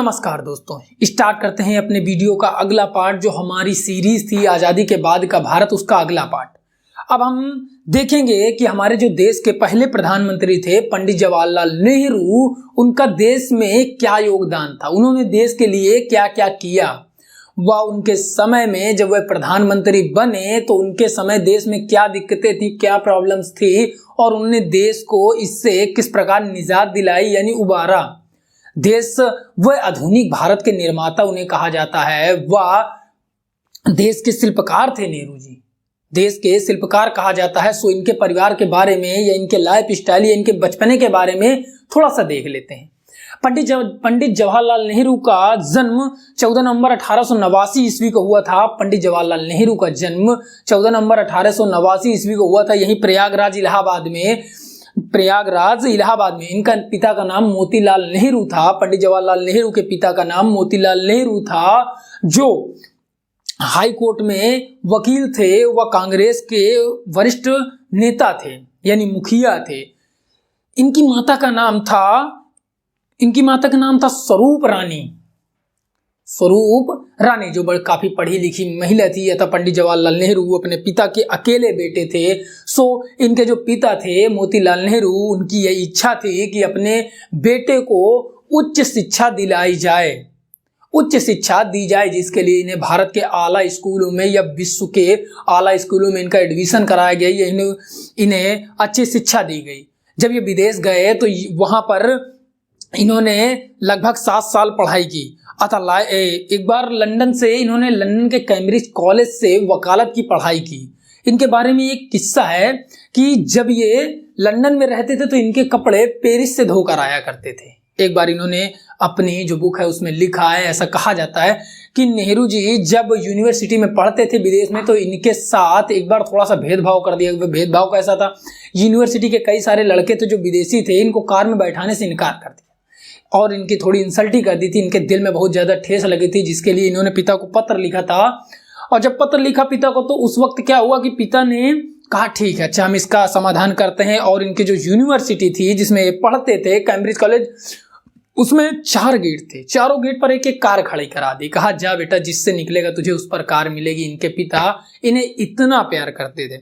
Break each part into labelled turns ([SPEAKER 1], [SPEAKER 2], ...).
[SPEAKER 1] नमस्कार दोस्तों, स्टार्ट करते हैं अपने वीडियो का अगला पार्ट। जो हमारी सीरीज थी आज़ादी के बाद का भारत, उसका अगला पार्ट। अब हम देखेंगे कि हमारे जो देश के पहले प्रधानमंत्री थे पंडित जवाहरलाल नेहरू, उनका देश में क्या योगदान था, उन्होंने देश के लिए क्या क्या किया। वह उनके समय में जब वह प्रधानमंत्री बने तो उनके समय देश में क्या दिक्कतें थी, क्या प्रॉब्लम्स थी, और उन्होंने देश को इससे किस प्रकार निजात दिलाई यानी उबारा। देश वह आधुनिक भारत के निर्माता उन्हें कहा जाता है। वह देश के शिल्पकार थे नेहरू जी, देश के शिल्पकार कहा जाता है। सो इनके परिवार के बारे में या इनके लाइफ स्टाइल या इनके बचपने के बारे में थोड़ा सा देख लेते हैं। पंडित जवाहरलाल नेहरू का जन्म 14 नवंबर 1889 ईस्वी को हुआ था। पंडित जवाहरलाल नेहरू का जन्म 14 नवंबर 1889 ईस्वी को हुआ था, यही प्रयागराज इलाहाबाद में। इनका पिता का नाम मोतीलाल नेहरू था। पंडित जवाहरलाल नेहरू के पिता का नाम मोतीलाल नेहरू था, जो हाई कोर्ट में वकील थे। वह कांग्रेस के वरिष्ठ नेता थे यानी मुखिया थे। इनकी माता का नाम था स्वरूप रानी, जो काफी पढ़ी लिखी महिला थी। यथा पंडित जवाहरलाल नेहरू अपने पिता के अकेले बेटे थे। सो इनके जो पिता थे मोतीलाल नेहरू, उनकी यह इच्छा थी कि अपने बेटे को उच्च शिक्षा दी जाए, जिसके लिए इन्हें भारत के आला स्कूलों में या विश्व के आला स्कूलों में इनका एडमिशन कराया गया, इन्हें अच्छी शिक्षा दी गई। जब ये विदेश गए तो वहां पर इन्होंने लगभग 7 साल पढ़ाई की। अतः एक बार लंदन के कैम्ब्रिज कॉलेज से वकालत की पढ़ाई की। इनके बारे में एक किस्सा है कि जब ये लंदन में रहते थे तो इनके कपड़े पेरिस से धोकर आया करते थे। एक बार इन्होंने अपनी जो बुक है उसमें लिखा है, ऐसा कहा जाता है कि नेहरू जी जब यूनिवर्सिटी में पढ़ते थे विदेश में, तो इनके साथ एक बार थोड़ा सा भेदभाव कर दिया। भेदभाव कैसा था, यूनिवर्सिटी के कई सारे लड़के थे जो विदेशी थे, इनको कार में बैठाने से इनकार कर दिया और इनकी थोड़ी इंसल्ट ही कर दी थी। इनके दिल में बहुत ज़्यादा ठेस लगी थी, जिसके लिए इन्होंने पिता को पत्र लिखा था। और जब पत्र लिखा पिता को, तो उस वक्त क्या हुआ कि पिता ने कहा ठीक है, अच्छा हम इसका समाधान करते हैं। और इनके जो यूनिवर्सिटी थी जिसमें ये पढ़ते थे, कैम्ब्रिज कॉलेज, उसमें 4 गेट थे। चारों गेट पर एक एक कार खड़ी करा दी। कहा जा बेटा, जिससे निकलेगा तुझे उस पर कार मिलेगी। इनके पिता इन्हें इतना प्यार करते थे,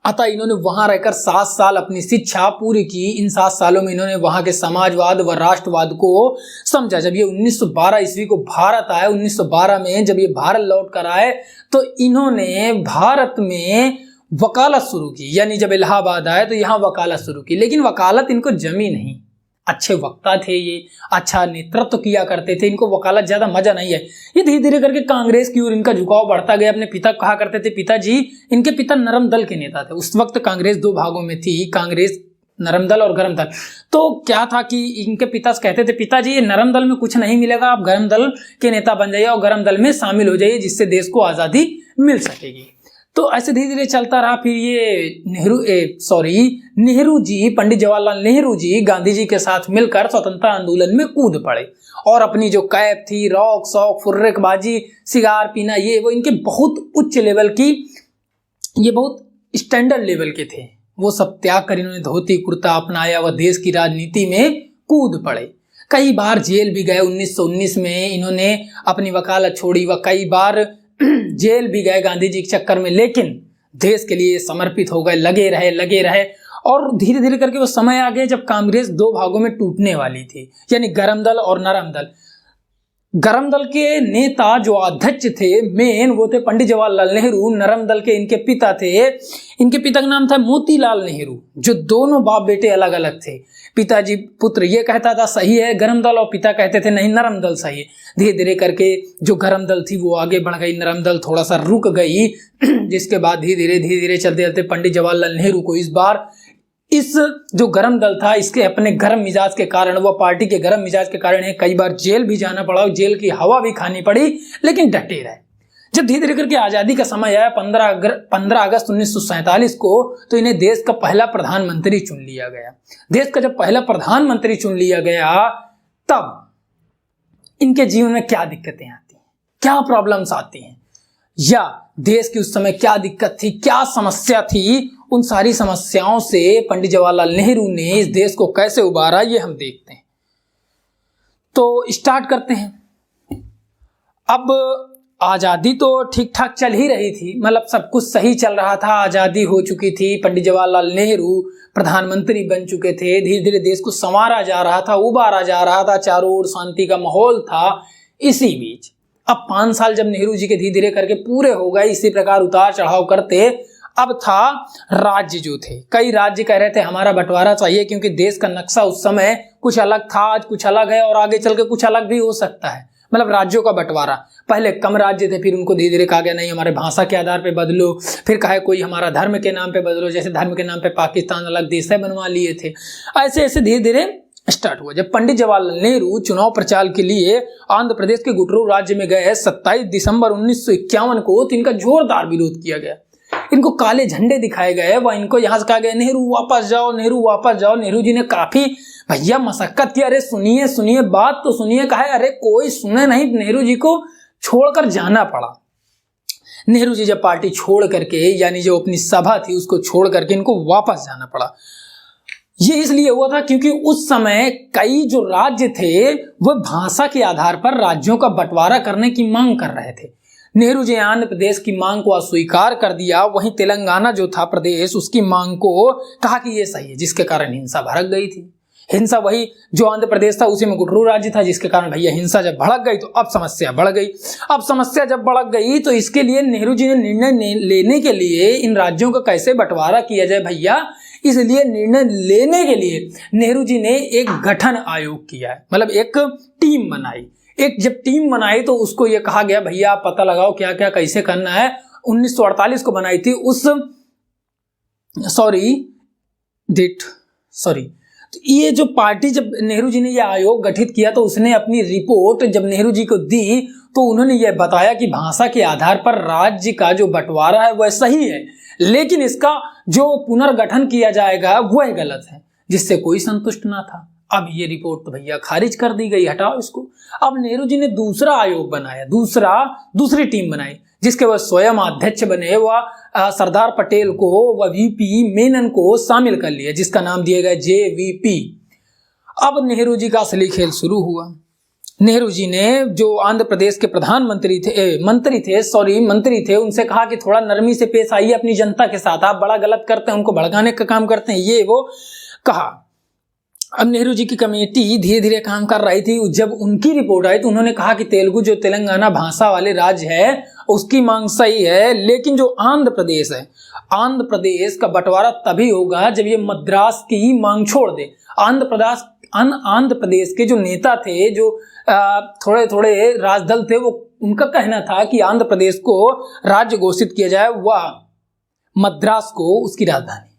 [SPEAKER 1] अतः इन्होंने वहां रहकर 7 साल अपनी शिक्षा पूरी की। इन 7 सालों में इन्होंने वहां के समाजवाद व राष्ट्रवाद को समझा। जब ये 1912 ईस्वी को भारत आए, 1912 में जब ये भारत लौट कर आए तो इन्होंने भारत में वकालत शुरू की। यानी जब इलाहाबाद आए तो यहाँ वकालत शुरू की, लेकिन वकालत इनको जमी नहीं। अच्छे वक्ता थे ये, अच्छा नेतृत्व किया करते थे, इनको वकालत ज्यादा मजा नहीं है। ये धीरे धीरे करके कांग्रेस की ओर इनका झुकाव बढ़ता गया। अपने पिता कहा करते थे पिताजी, इनके पिता नरम दल के नेता थे। उस वक्त कांग्रेस 2 भागों में थी, कांग्रेस नरम दल और गरम दल। तो क्या था कि इनके पिता कहते थे पिताजी, ये नरम दल में कुछ नहीं मिलेगा, आप गरम दल के नेता बन जाइए और गरम दल में शामिल हो जाइए, जिससे देश को आजादी मिल सकेगी। तो ऐसे धीरे धीरे चलता रहा। फिर ये नेहरू जी, पंडित जवाहरलाल नेहरू जी गांधी जी के साथ मिलकर स्वतंत्रता आंदोलन में कूद पड़े और अपनी जो कैप थी, रॉक शौक, फुर्रेबाजी, सिगार पीना, ये वो इनके बहुत उच्च लेवल की, ये बहुत स्टैंडर्ड लेवल के थे, वो सब त्याग कर इन्होंने धोती कुर्ता अपनाया व देश की राजनीति में कूद पड़े। कई बार जेल भी गए। 1919 में इन्होंने अपनी वकालत छोड़ी व कई बार जेल भी गए गांधी जी के चक्कर में, लेकिन देश के लिए समर्पित हो गए, लगे रहे। और धीरे धीरे करके वो समय आ गया जब कांग्रेस 2 भागों में टूटने वाली थी, यानी गरम दल और नरम दल। गरम दल के नेता जो अध्यक्ष थे मेन, वो थे पंडित जवाहरलाल नेहरू। नरम दल के इनके पिता थे, इनके पिता का नाम था मोतीलाल नेहरू, जो दोनों बाप बेटे अलग अलग थे। पिताजी पुत्र ये कहता था सही है गरम दल, और पिता कहते थे नहीं नरम दल सही है। धीरे धीरे करके जो गरम दल थी वो आगे बढ़ गई, नरम दल थोड़ा सा रुक गई। जिसके बाद धीरे धीरे चलते पंडित जवाहरलाल नेहरू को इस बार इस जो गरम दल था, इसके अपने गरम मिजाज के कारण, वह पार्टी के गरम मिजाज के कारण कई बार जेल भी जाना पड़ा, जेल की हवा भी खानी पड़ी, लेकिन डटे रहे। जब धीरे धीरे करके आजादी का समय आया 15 अगस्त 1947 को, तो इन्हें देश का पहला प्रधानमंत्री चुन लिया गया। देश का जब पहला प्रधानमंत्री चुन लिया गया, तब इनके जीवन में क्या दिक्कतें आती हैं, क्या प्रॉब्लम्स आती हैं, या देश की उस समय क्या दिक्कत थी, क्या समस्या थी, उन सारी समस्याओं से पंडित जवाहरलाल नेहरू ने इस देश को कैसे उबारा, ये हम देखते हैं। तो स्टार्ट करते हैं। अब आज़ादी तो ठीक ठाक चल ही रही थी, मतलब सब कुछ सही चल रहा था, आज़ादी हो चुकी थी, पंडित जवाहरलाल नेहरू प्रधानमंत्री बन चुके थे, धीरे धीरे देश को संवारा जा रहा था, उबारा जा रहा था, चारों ओर शांति का माहौल था। इसी बीच अब 5 साल जब नेहरू जी के धीरे धीरे करके पूरे हो गए, इसी प्रकार उतार चढ़ाव करते, अब था राज्य जो थे, कई राज्य कह रहे थे हमारा बंटवारा चाहिए, क्योंकि देश का नक्शा उस समय कुछ अलग था, आज कुछ अलग है और आगे चल के कुछ अलग भी हो सकता है। मतलब राज्यों का बंटवारा, पहले कम राज्य थे, फिर उनको धीरे धीरे कहा गया नहीं हमारे भाषा के आधार पे बदलो, फिर कहा कोई हमारा धर्म के नाम पे बदलो, जैसे धर्म के नाम पे पाकिस्तान अलग देश बनवा लिए थे। ऐसे ऐसे धीरे धीरे स्टार्ट हुआ। जब पंडित जवाहरलाल नेहरू चुनाव प्रचार के लिए आंध्र प्रदेश के गुंटूरू राज्य में गए 27 दिसंबर 1951 को, तो इनका जोरदार विरोध किया गया, इनको काले झंडे दिखाए गए, वह इनको यहाँ से कहा गया नेहरू वापस जाओ, नेहरू वापस जाओ। नेहरू जी ने काफी भैया मशक्कत की, अरे सुनिए सुनिए बात तो सुनिए, कहा अरे कोई सुने नहीं, नेहरू जी को छोड़कर जाना पड़ा। नेहरू जी जब पार्टी छोड़ करके, यानी जो अपनी सभा थी उसको छोड़ करके इनको वापस जाना पड़ा। ये इसलिए हुआ था क्योंकि उस समय कई जो राज्य थे वह भाषा के आधार पर राज्यों का बंटवारा करने की मांग कर रहे थे। नेहरू जी आंध्र प्रदेश की मांग को अस्वीकार कर दिया, वहीं तेलंगाना जो था प्रदेश उसकी मांग को कहा कि ये सही है, जिसके कारण हिंसा भड़क गई थी। हिंसा वही जो आंध्र प्रदेश था उसी में गुंटूरू राज्य था, जिसके कारण भैया हिंसा जब भड़क गई तो अब समस्या बढ़ गई। अब समस्या जब बढ़ गई तो इसके लिए नेहरू जी ने निर्णय लेने के लिए इन राज्यों का कैसे बंटवारा किया जाए भैया, इसलिए निर्णय लेने के लिए नेहरू जी ने एक गठन आयोग किया है, मतलब एक टीम बनाई। एक जब टीम बनाई तो उसको ये कहा गया भैया आप पता लगाओ क्या क्या कैसे करना है। 1948 को बनाई थी तो ये जो पार्टी, जब नेहरू जी ने यह आयोग गठित किया तो उसने अपनी रिपोर्ट जब नेहरू जी को दी तो उन्होंने यह बताया कि भाषा के आधार पर राज्य का जो बंटवारा है वह सही है, लेकिन इसका जो पुनर्गठन किया जाएगा वह गलत है, जिससे कोई संतुष्ट ना था। अब ये रिपोर्ट तो भैया खारिज कर दी गई, हटाओ इसको। अब नेहरू जी ने दूसरा आयोग बनाया, दूसरी टीम बनाई, जिसके वह स्वयं अध्यक्ष बने, वह सरदार पटेल को, वह वीपी मेनन को शामिल कर लिया, जिसका नाम दिया गया जेवीपी। अब नेहरू जी का असली खेल शुरू हुआ। नेहरू जी ने जो आंध्र प्रदेश के प्रधानमंत्री थे, मंत्री थे, उनसे कहा कि थोड़ा नरमी से पेश आइए अपनी जनता के साथ, आप बड़ा गलत करते हैं, उनको भड़काने का काम करते हैं, ये वो कहा। अब नेहरू जी की कमेटी धीरे धीरे काम कर रही थी। जब उनकी रिपोर्ट आई तो उन्होंने कहा कि तेलुगु जो तेलंगाना भाषा वाले राज्य है उसकी मांग सही है, लेकिन जो आंध्र प्रदेश है, आंध्र प्रदेश का बंटवारा तभी होगा जब ये मद्रास की ही मांग छोड़ दे। आंध्र प्रदेश के जो नेता थे, जो थोड़े थोड़े राजदल थे, वो उनका कहना था कि आंध्र प्रदेश को राज्य घोषित किया जाए, वह मद्रास को उसकी राजधानी।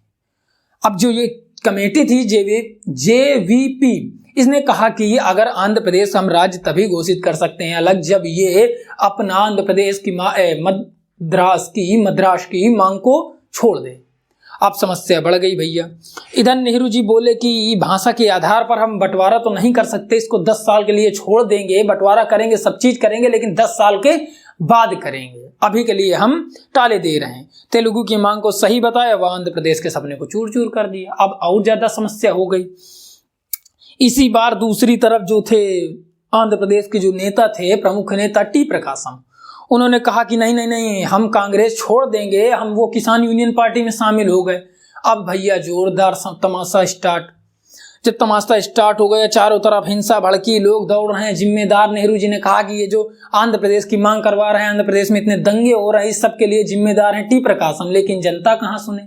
[SPEAKER 1] अब जो ये कमेटी थी जेवीपी, इसने कहा कि अगर आंध्र प्रदेश हम राज्य तभी घोषित कर सकते हैं अलग जब ये अपना आंध्र प्रदेश की मद्रास की मांग को छोड़ दे। अब समस्या बढ़ गई भैया। इधर नेहरू जी बोले कि भाषा के आधार पर हम बंटवारा तो नहीं कर सकते, इसको 10 साल के लिए छोड़ देंगे, बंटवारा करेंगे, सब चीज करेंगे, लेकिन 10 साल के बाद करेंगे, अभी के लिए हम टाले दे रहे हैं। तेलुगु की मांग को सही बताया, वह आंध्र प्रदेश के सपने को चूर चूर कर दिया। अब और ज्यादा समस्या हो गई। इसी बार दूसरी तरफ जो थे आंध्र प्रदेश के जो नेता थे, प्रमुख नेता टी प्रकाशम, उन्होंने कहा कि नहीं नहीं नहीं, हम कांग्रेस छोड़ देंगे, हम वो किसान यूनियन पार्टी में शामिल हो गए। अब भैया जोरदार तमाशा स्टार्ट। जब तमाशा स्टार्ट हो गया, चारों तरफ हिंसा भड़की, लोग दौड़ रहे हैं। जिम्मेदार नेहरू जी ने कहा कि ये जो आंध्र प्रदेश की मांग करवा रहे हैं, आंध्र प्रदेश में इतने दंगे हो रहे हैं, इस सब के लिए जिम्मेदार हैं टी प्रकाशम। लेकिन जनता कहाँ सुने,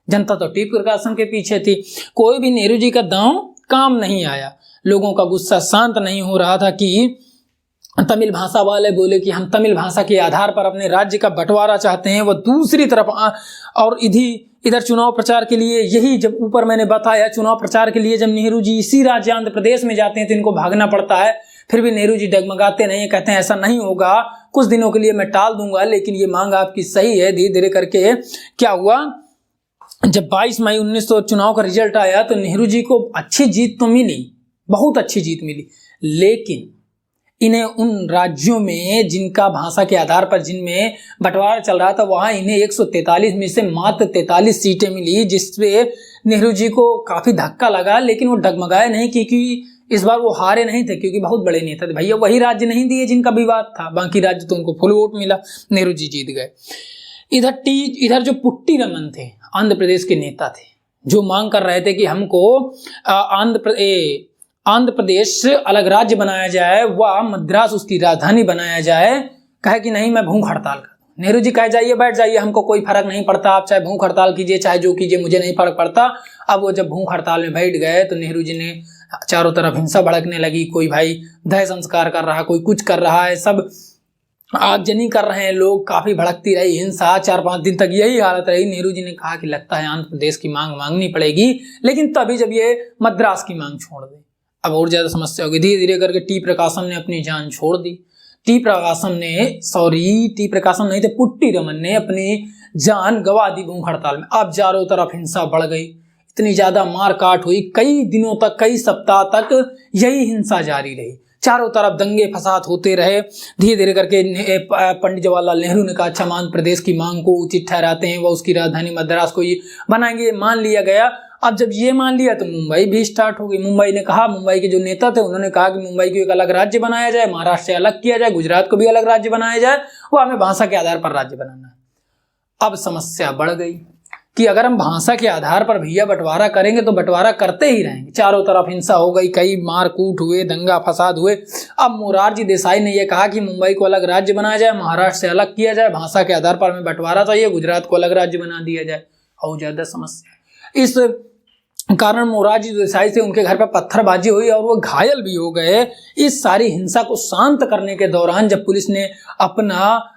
[SPEAKER 1] जनता तो टी प्रकाशम के पीछे थी। कोई भी नेहरू जी का दांव काम नहीं आया। लोगों का गुस्सा शांत नहीं हो रहा था कि तमिल भाषा वाले बोले कि हम तमिल भाषा के आधार पर अपने राज्य का बंटवारा चाहते हैं, वो दूसरी तरफ और इधर चुनाव प्रचार के लिए, यही जब ऊपर मैंने बताया, चुनाव प्रचार के लिए जब नेहरू जी इसी राज्य आंध्र प्रदेश में जाते हैं तो इनको भागना पड़ता है। फिर भी नेहरू जी डगमगाते नहीं, कहते हैं ऐसा नहीं होगा, कुछ दिनों के लिए मैं टाल दूंगा, लेकिन ये मांग आपकी सही है। धीरे धीरे करके क्या हुआ, जब 22 मई 1900 चुनाव का रिजल्ट आया तो नेहरू जी को अच्छी जीत तो मिली, बहुत अच्छी जीत मिली, लेकिन इन्हें उन राज्यों में जिनका भाषा के आधार पर जिनमें बंटवारा चल रहा था, वहां इन्हें 143 में से मात्र 43 सीटें मिली, जिससे नेहरू जी को काफी धक्का लगा। लेकिन वो डगमगाए नहीं, क्योंकि इस बार वो हारे नहीं थे क्योंकि बहुत बड़े नेता थे भैया, वही राज्य नहीं दिए जिनका विवाद था, बाकी राज्य तो उनको फुल वोट मिला, नेहरू जी जीत गए। इधर जो पुट्टी रमन थे, आंध्र प्रदेश के नेता थे, जो मांग कर रहे थे कि हमको आंध्र प्रदेश अलग राज्य बनाया जाए, वह मद्रास उसकी राजधानी बनाया जाए, कहे कि नहीं मैं भूख हड़ताल कर। नेहरू जी कहे जाइए बैठ जाइए, हमको कोई फर्क नहीं पड़ता, आप चाहे भूख हड़ताल कीजिए चाहे जो कीजिए, मुझे नहीं फर्क पड़ता। अब वो जब भूख हड़ताल में बैठ गए तो नेहरू जी ने चारों तरफ हिंसा भड़कने लगी, कोई भाई दह संस्कार कर रहा है, कोई कुछ कर रहा है, सब आगजनी कर रहे हैं लोग, काफी भड़कती रही हिंसा, 4-5 दिन तक यही हालत रही। नेहरू जी ने कहा कि लगता है आंध्र प्रदेश की मांग मांगनी पड़ेगी, लेकिन तभी जब ये मद्रास की मांग छोड़ दे अब और ज्यादा समस्या होगी। धीरे धीरे करके टी प्रकाशम ने अपनी जान छोड़ दी। टी प्रकाशम नहीं थे, पुट्टी रमन ने अपनी जान गवा दी भूख हड़ताल में। अब चारों तरफ हिंसा बढ़ गई, इतनी ज्यादा मार काट हुई, कई दिनों तक, कई सप्ताह तक यही हिंसा जारी रही, चारों तरफ दंगे फसाद होते रहे। धीरे धीरे करके पंडित जवाहरलाल नेहरू ने कहा अच्छा आंध्र प्रदेश की मांग को उचित ठहराते हैं, वह उसकी राजधानी मद्रास को ये बनाएंगे, मान लिया गया। अब जब ये मान लिया तो मुंबई भी स्टार्ट हो गई। मुंबई ने कहा, मुंबई के जो नेता थे उन्होंने कहा कि मुंबई को एक अलग राज्य बनाया जाए, महाराष्ट्र से अलग किया जाए, गुजरात को भी अलग राज्य बनाया जाए, वो हमें भाषा के आधार पर राज्य बनाना है। अब समस्या बढ़ गई कि अगर हम भाषा के आधार पर भैया बंटवारा करेंगे तो बंटवारा करते ही रहेंगे। चारों तरफ हिंसा हो गई, कई मारकूट हुए, दंगा फसाद हुए। अब मोरारजी देसाई ने यह कहा कि मुंबई को अलग राज्य बनाया जाए, महाराष्ट्र से अलग किया जाए, भाषा के आधार पर हमें बंटवारा चाहिए, गुजरात को अलग राज्य बना दिया जाए। और ज्यादा समस्या, इस कारण मोरारजी देसाई से उनके घर पर पत्थरबाजी हुई और वो घायल भी हो गए। इस सारी हिंसा को शांत करने के दौरान जब पुलिस ने अपना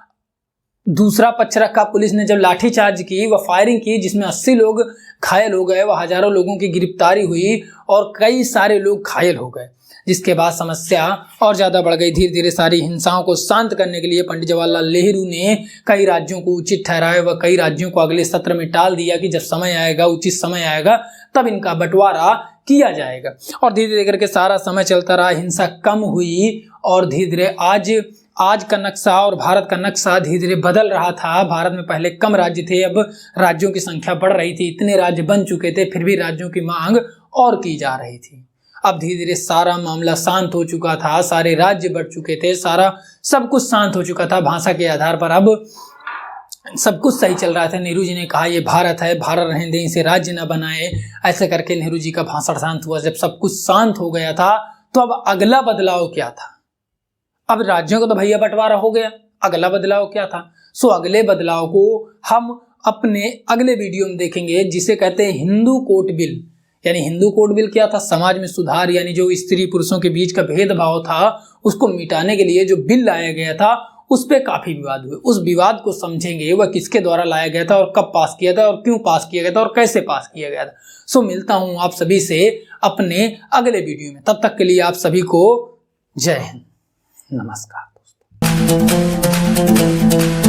[SPEAKER 1] दूसरा पक्ष रखा, पुलिस ने जब लाठीचार्ज की, वह फायरिंग की, जिसमें 80 लोग घायल हो गए, वह हजारों लोगों की गिरफ्तारी हुई और कई सारे लोग घायल हो गए, जिसके बाद समस्या और ज्यादा बढ़ गई। धीरे धीरे सारी हिंसाओं को शांत करने के लिए पंडित जवाहरलाल नेहरू ने कई राज्यों को उचित ठहराया व कई राज्यों को अगले सत्र में टाल दिया कि जब समय आएगा, उचित समय आएगा, तब इनका बंटवारा किया जाएगा। और धीरे धीरे करके सारा समय चलता रहा, हिंसा कम हुई और धीरे धीरे आज का नक्शा और भारत का नक्शा धीरे धीरे बदल रहा था। भारत में पहले कम राज्य थे, अब राज्यों की संख्या बढ़ रही थी, इतने राज्य बन चुके थे, फिर भी राज्यों की मांग और की जा रही थी। अब धीरे धीरे सारा मामला शांत हो चुका था, सारे राज्य बढ़ चुके थे, सब कुछ शांत हो चुका था। भाषा के आधार पर अब सब कुछ सही चल रहा था। नेहरू जी ने कहा ये भारत है, भारत रहने दें, इसे राज्य न बनाए, ऐसे करके नेहरू जी का भाषण शांत हुआ। जब सब कुछ शांत हो गया था तो अब अगला बदलाव क्या था? अब राज्यों को तो भैया बंटवारा हो गया, अगला बदलाव क्या था? अगले बदलाव को हम अपने अगले वीडियो में देखेंगे, जिसे कहते हैं हिंदू कोड बिल। यानी हिंदू कोड बिल क्या था? समाज में सुधार, यानी जो स्त्री पुरुषों के बीच का भेदभाव था उसको मिटाने के लिए जो बिल लाया गया था, उस पे काफी विवाद हुए। उस विवाद को समझेंगे, वह किसके द्वारा लाया गया था और कब पास किया था और क्यों पास किया गया था और कैसे पास किया गया था। मिलता हूं आप सभी से अपने अगले वीडियो में। तब तक के लिए आप सभी को जय हिंद, नमस्कार दोस्तों।